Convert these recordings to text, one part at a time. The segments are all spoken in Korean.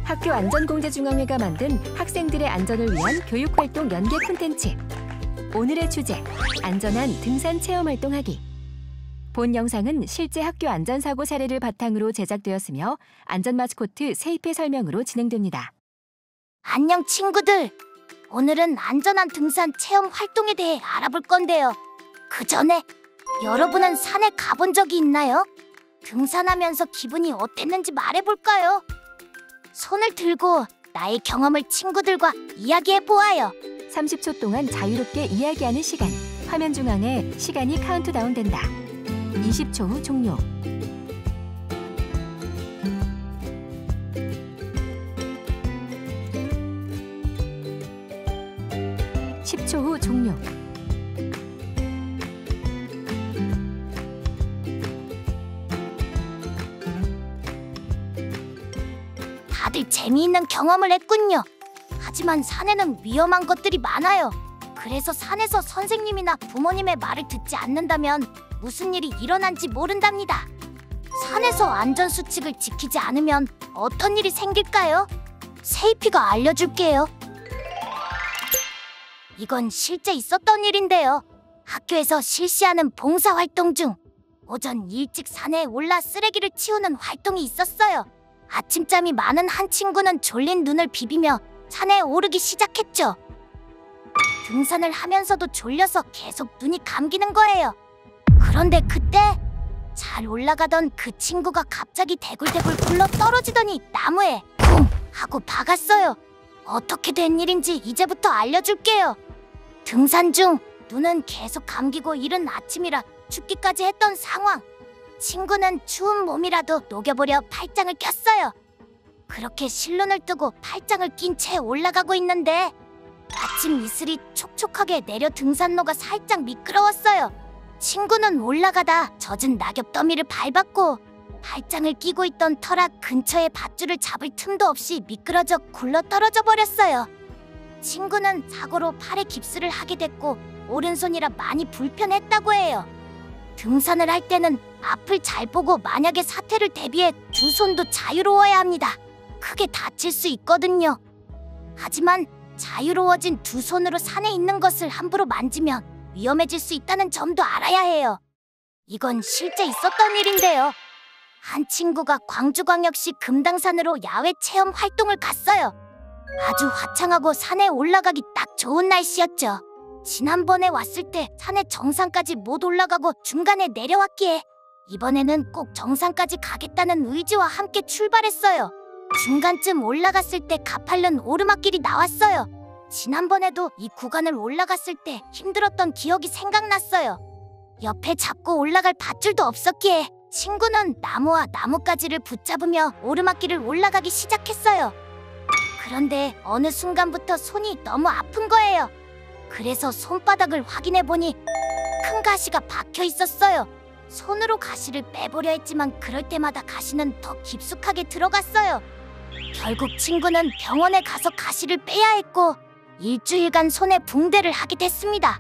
학교안전공제중앙회가 만든 학생들의 안전을 위한 교육활동 연계 콘텐츠. 오늘의 주제, 안전한 등산 체험활동하기. 본 영상은 실제 학교 안전사고 사례를 바탕으로 제작되었으며 안전 마스코트 세이페 설명으로 진행됩니다. 안녕 친구들! 오늘은 안전한 등산 체험 활동에 대해 알아볼 건데요. 그 전에 여러분은 산에 가본 적이 있나요? 등산하면서 기분이 어땠는지 말해볼까요? 손을 들고 나의 경험을 친구들과 이야기해보아요. 30초 동안 자유롭게 이야기하는 시간. 화면 중앙에 시간이 카운트다운 된다. 20초 후 종료. (10초) 후 종료. 다들 재미있는 경험을 했군요. 하지만 산에는 위험한 것들이 많아요. 그래서 산에서 선생님이나 부모님의 말을 듣지 않는다면 무슨 일이 일어난지 모른답니다. 산에서 안전수칙을 지키지 않으면 어떤 일이 생길까요? 세이피가 알려줄게요. 이건 실제 있었던 일인데요. 학교에서 실시하는 봉사활동 중 오전 일찍 산에 올라 쓰레기를 치우는 활동이 있었어요. 아침잠이 많은 한 친구는 졸린 눈을 비비며 산에 오르기 시작했죠. 등산을 하면서도 졸려서 계속 눈이 감기는 거예요. 그런데 그때 잘 올라가던 그 친구가 갑자기 대굴대굴 굴러 떨어지더니 나무에 쿵 하고 박았어요. 어떻게 된 일인지 이제부터 알려줄게요. 등산 중 눈은 계속 감기고 이른 아침이라 춥기까지 했던 상황. 친구는 추운 몸이라도 녹여보려 팔짱을 꼈어요. 그렇게 실눈을 뜨고 팔짱을 낀 채 올라가고 있는데 아침 이슬이 촉촉하게 내려 등산로가 살짝 미끄러웠어요. 친구는 올라가다 젖은 낙엽 더미를 밟았고 팔짱을 끼고 있던 터락 근처의 밧줄을 잡을 틈도 없이 미끄러져 굴러 떨어져 버렸어요. 친구는 사고로 팔에 깁스를 하게 됐고 오른손이라 많이 불편했다고 해요. 등산을 할 때는 앞을 잘 보고 만약의 사태를 대비해 두 손도 자유로워야 합니다. 크게 다칠 수 있거든요. 하지만 자유로워진 두 손으로 산에 있는 것을 함부로 만지면 위험해질 수 있다는 점도 알아야 해요. 이건 실제 있었던 일인데요. 한 친구가 광주광역시 금당산으로 야외 체험 활동을 갔어요. 아주 화창하고 산에 올라가기 딱 좋은 날씨였죠. 지난번에 왔을 때 산의 정상까지 못 올라가고 중간에 내려왔기에 이번에는 꼭 정상까지 가겠다는 의지와 함께 출발했어요. 중간쯤 올라갔을 때 가파른 오르막길이 나왔어요. 지난번에도 이 구간을 올라갔을 때 힘들었던 기억이 생각났어요. 옆에 잡고 올라갈 밧줄도 없었기에 친구는 나무와 나뭇가지를 붙잡으며 오르막길을 올라가기 시작했어요. 그런데 어느 순간부터 손이 너무 아픈 거예요. 그래서 손바닥을 확인해보니 큰 가시가 박혀 있었어요. 손으로 가시를 빼보려 했지만 그럴 때마다 가시는 더 깊숙하게 들어갔어요. 결국 친구는 병원에 가서 가시를 빼야 했고 일주일간 손에 붕대를 하게 됐습니다.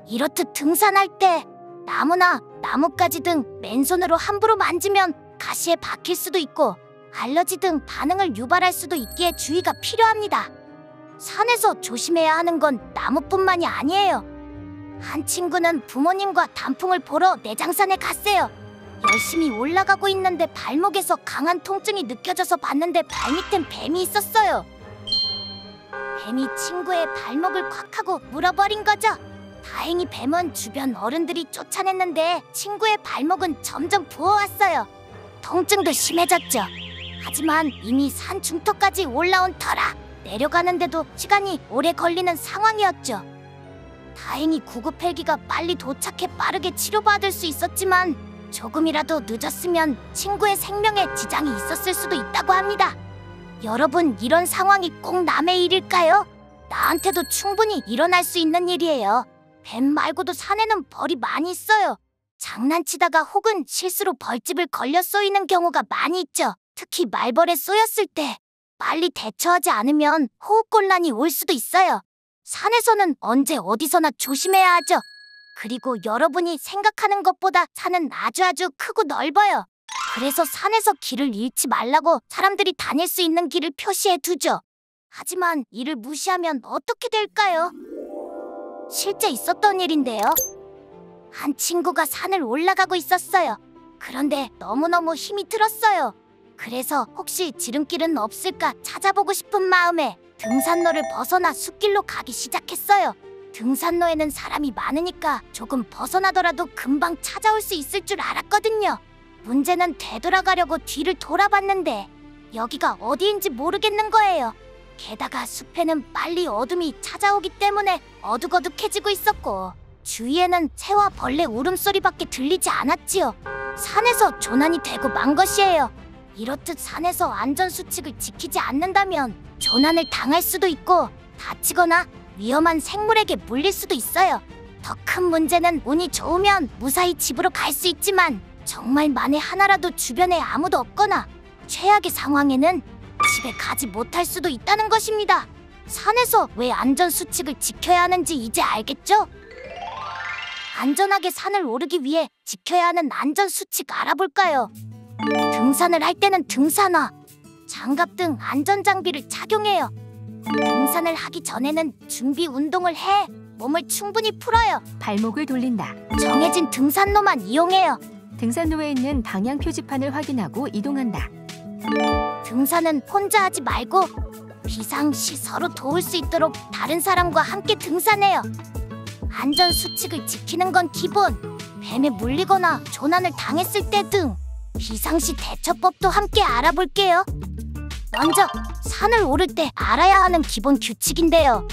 이렇듯 등산할 때 나무나 나뭇가지 등 맨손으로 함부로 만지면 가시에 박힐 수도 있고 알러지 등 반응을 유발할 수도 있기에 주의가 필요합니다. 산에서 조심해야 하는 건 나무뿐만이 아니에요. 한 친구는 부모님과 단풍을 보러 내장산에 갔어요. 열심히 올라가고 있는데 발목에서 강한 통증이 느껴져서 봤는데 발밑엔 뱀이 있었어요. 뱀이 친구의 발목을 콱 하고 물어버린 거죠. 다행히 뱀은 주변 어른들이 쫓아냈는데 친구의 발목은 점점 부어왔어요. 통증도 심해졌죠. 하지만 이미 산 중턱까지 올라온 터라 내려가는데도 시간이 오래 걸리는 상황이었죠. 다행히 구급 헬기가 빨리 도착해 빠르게 치료받을 수 있었지만 조금이라도 늦었으면 친구의 생명에 지장이 있었을 수도 있다고 합니다. 여러분, 이런 상황이 꼭 남의 일일까요? 나한테도 충분히 일어날 수 있는 일이에요. 뱀 말고도 산에는 벌이 많이 있어요. 장난치다가 혹은 실수로 벌집을 걸려 쏘이는 경우가 많이 있죠. 특히 말벌에 쏘였을 때 빨리 대처하지 않으면 호흡곤란이 올 수도 있어요. 산에서는 언제 어디서나 조심해야 하죠. 그리고 여러분이 생각하는 것보다 산은 아주 크고 넓어요. 그래서 산에서 길을 잃지 말라고 사람들이 다닐 수 있는 길을 표시해 두죠. 하지만 이를 무시하면 어떻게 될까요? 실제 있었던 일인데요. 한 친구가 산을 올라가고 있었어요. 그런데 너무너무 힘이 들었어요. 그래서 혹시 지름길은 없을까 찾아보고 싶은 마음에 등산로를 벗어나 숲길로 가기 시작했어요. 등산로에는 사람이 많으니까 조금 벗어나더라도 금방 찾아올 수 있을 줄 알았거든요. 문제는 되돌아가려고 뒤를 돌아봤는데 여기가 어디인지 모르겠는 거예요. 게다가 숲에는 빨리 어둠이 찾아오기 때문에 어둑어둑해지고 있었고 주위에는 새와 벌레 울음소리밖에 들리지 않았지요. 산에서 조난이 되고 만 것이에요. 이렇듯 산에서 안전수칙을 지키지 않는다면 조난을 당할 수도 있고 다치거나 위험한 생물에게 물릴 수도 있어요. 더 큰 문제는 운이 좋으면 무사히 집으로 갈 수 있지만 정말 만에 하나라도 주변에 아무도 없거나 최악의 상황에는 집에 가지 못할 수도 있다는 것입니다. 산에서 왜 안전수칙을 지켜야 하는지 이제 알겠죠? 안전하게 산을 오르기 위해 지켜야 하는 안전수칙 알아볼까요? 등산을 할 때는 등산화, 장갑 등 안전장비를 착용해요. 등산을 하기 전에는 준비 운동을 해 몸을 충분히 풀어요. 발목을 돌린다. 정해진 등산로만 이용해요. 등산로에 있는 방향 표지판을 확인하고 이동한다. 등산은 혼자 하지 말고 비상시 서로 도울 수 있도록 다른 사람과 함께 등산해요. 안전 수칙을 지키는 건 기본. 뱀에 물리거나 조난을 당했을 때 등 비상시 대처법도 함께 알아볼게요. 먼저 산을 오를 때 알아야 하는 기본 규칙인데요.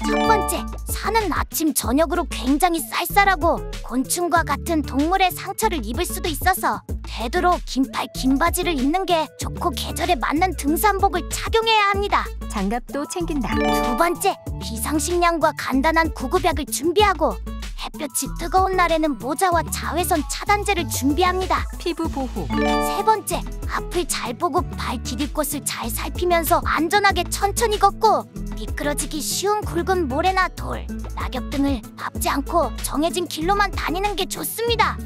첫 번째, 산은 아침 저녁으로 굉장히 쌀쌀하고 곤충과 같은 동물의 상처를 입을 수도 있어서 되도록 긴팔 긴 바지를 입는 게 좋고 계절에 맞는 등산복을 착용해야 합니다. 장갑도 챙긴다. 두 번째, 비상식량과 간단한 구급약을 준비하고 햇볕이 뜨거운 날에는 모자와 자외선 차단제를 준비합니다. 피부 보호. 세 번째, 앞을 잘 보고 발 디딜 곳을 잘 살피면서 안전하게 천천히 걷고 미끄러지기 쉬운 굵은 모래나 돌, 낙엽 등을 밟지 않고 정해진 길로만 다니는 게 좋습니다.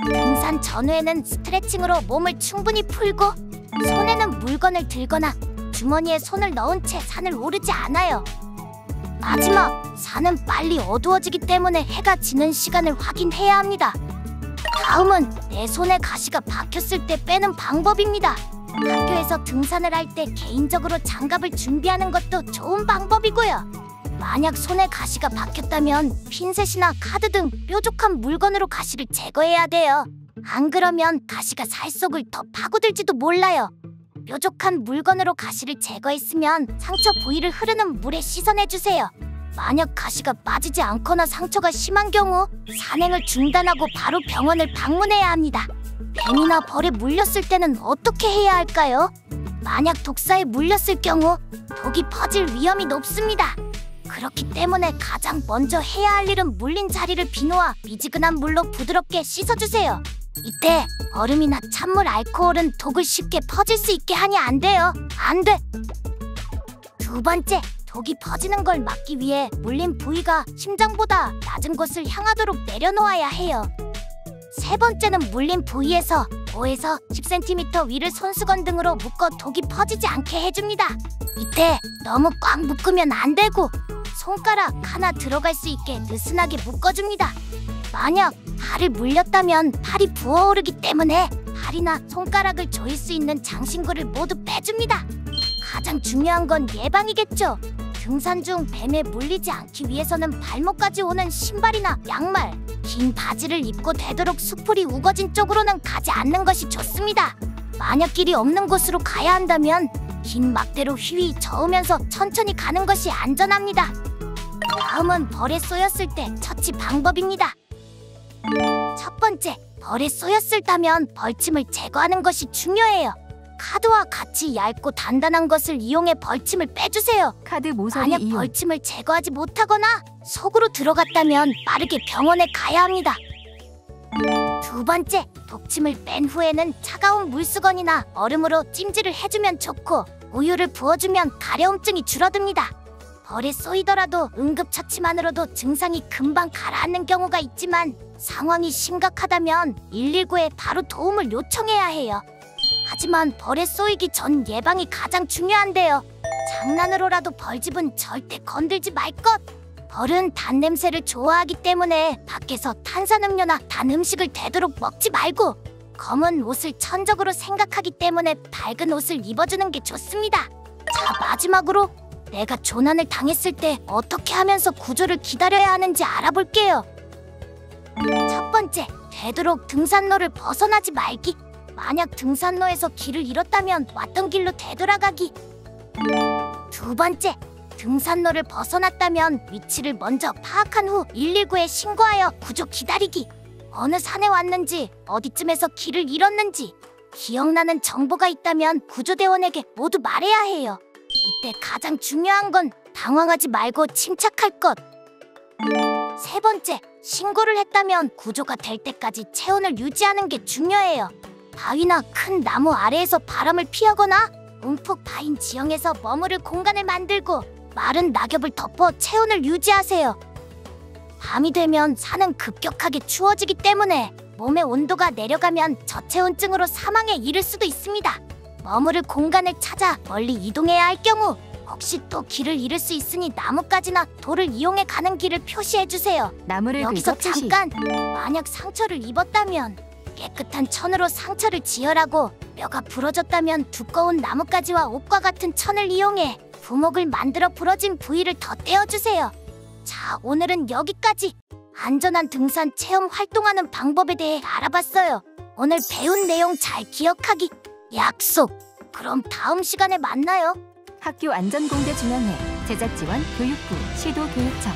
등산 전후에는 스트레칭으로 몸을 충분히 풀고 손에는 물건을 들거나 주머니에 손을 넣은 채 산을 오르지 않아요. 마지막, 산은 빨리 어두워지기 때문에 해가 지는 시간을 확인해야 합니다. 다음은 내 손에 가시가 박혔을 때 빼는 방법입니다. 학교에서 등산을 할 때 개인적으로 장갑을 준비하는 것도 좋은 방법이고요. 만약 손에 가시가 박혔다면 핀셋이나 카드 등 뾰족한 물건으로 가시를 제거해야 돼요. 안 그러면 가시가 살 속을 더 파고들지도 몰라요. 뾰족한 물건으로 가시를 제거했으면 상처 부위를 흐르는 물에 씻어내주세요. 만약 가시가 빠지지 않거나 상처가 심한 경우 산행을 중단하고 바로 병원을 방문해야 합니다. 뱀이나 벌에 물렸을 때는 어떻게 해야 할까요? 만약 독사에 물렸을 경우 독이 퍼질 위험이 높습니다. 그렇기 때문에 가장 먼저 해야 할 일은 물린 자리를 비누와 미지근한 물로 부드럽게 씻어주세요. 이때 얼음이나 찬물, 알코올은 독을 쉽게 퍼질 수 있게 하니 안 돼요. 안 돼! 두 번째, 독이 퍼지는 걸 막기 위해 물린 부위가 심장보다 낮은 곳을 향하도록 내려놓아야 해요. 세 번째는 물린 부위에서 5에서 10cm 위를 손수건 등으로 묶어 독이 퍼지지 않게 해줍니다. 이때 너무 꽉 묶으면 안 되고 손가락 하나 들어갈 수 있게 느슨하게 묶어줍니다. 만약 팔을 물렸다면 팔이 부어오르기 때문에 팔이나 손가락을 조일 수 있는 장신구를 모두 빼줍니다. 가장 중요한 건 예방이겠죠. 등산 중 뱀에 물리지 않기 위해서는 발목까지 오는 신발이나 양말, 긴 바지를 입고 되도록 수풀이 우거진 쪽으로는 가지 않는 것이 좋습니다. 만약 길이 없는 곳으로 가야 한다면 긴 막대로 휘휘 저으면서 천천히 가는 것이 안전합니다. 다음은 벌에 쏘였을 때 처치 방법입니다. 첫 번째, 벌에 쏘였다면 벌침을 제거하는 것이 중요해요. 카드와 같이 얇고 단단한 것을 이용해 벌침을 빼주세요. 카드 모서리 만약 이용. 벌침을 제거하지 못하거나 속으로 들어갔다면 빠르게 병원에 가야 합니다. 두 번째, 독침을 뺀 후에는 차가운 물수건이나 얼음으로 찜질을 해주면 좋고 우유를 부어주면 가려움증이 줄어듭니다. 벌에 쏘이더라도 응급처치만으로도 증상이 금방 가라앉는 경우가 있지만 상황이 심각하다면 119에 바로 도움을 요청해야 해요. 하지만 벌에 쏘이기 전 예방이 가장 중요한데요. 장난으로라도 벌집은 절대 건들지 말 것. 벌은 단 냄새를 좋아하기 때문에 밖에서 탄산음료나 단 음식을 되도록 먹지 말고, 검은 옷을 천적으로 생각하기 때문에 밝은 옷을 입어주는 게 좋습니다. 자, 마지막으로 내가 조난을 당했을 때 어떻게 하면서 구조를 기다려야 하는지 알아볼게요. 첫 번째, 되도록 등산로를 벗어나지 말기. 만약 등산로에서 길을 잃었다면 왔던 길로 되돌아가기. 두 번째, 등산로를 벗어났다면 위치를 먼저 파악한 후 119에 신고하여 구조 기다리기. 어느 산에 왔는지, 어디쯤에서 길을 잃었는지 기억나는 정보가 있다면 구조대원에게 모두 말해야 해요. 이때 가장 중요한 건 당황하지 말고 침착할 것. 세 번째, 신고를 했다면 구조가 될 때까지 체온을 유지하는 게 중요해요. 바위나 큰 나무 아래에서 바람을 피하거나 움푹 파인 지형에서 머무를 공간을 만들고 마른 낙엽을 덮어 체온을 유지하세요. 밤이 되면 산은 급격하게 추워지기 때문에 몸의 온도가 내려가면 저체온증으로 사망에 이를 수도 있습니다. 머무를 공간을 찾아 멀리 이동해야 할 경우 혹시 또 길을 잃을 수 있으니 나뭇가지나 돌을 이용해 가는 길을 표시해주세요. 나무를 여기서 긁어 표시. 잠깐, 만약 상처를 입었다면 깨끗한 천으로 상처를 지혈하고, 뼈가 부러졌다면 두꺼운 나뭇가지와 옥과 같은 천을 이용해 부목을 만들어 부러진 부위를 더 떼어주세요. 자, 오늘은 여기까지. 안전한 등산 체험 활동하는 방법에 대해 알아봤어요. 오늘 배운 내용 잘 기억하기 약속. 그럼 다음 시간에 만나요. 학교 안전공대 중앙회 제작지원 교육부 시도교육청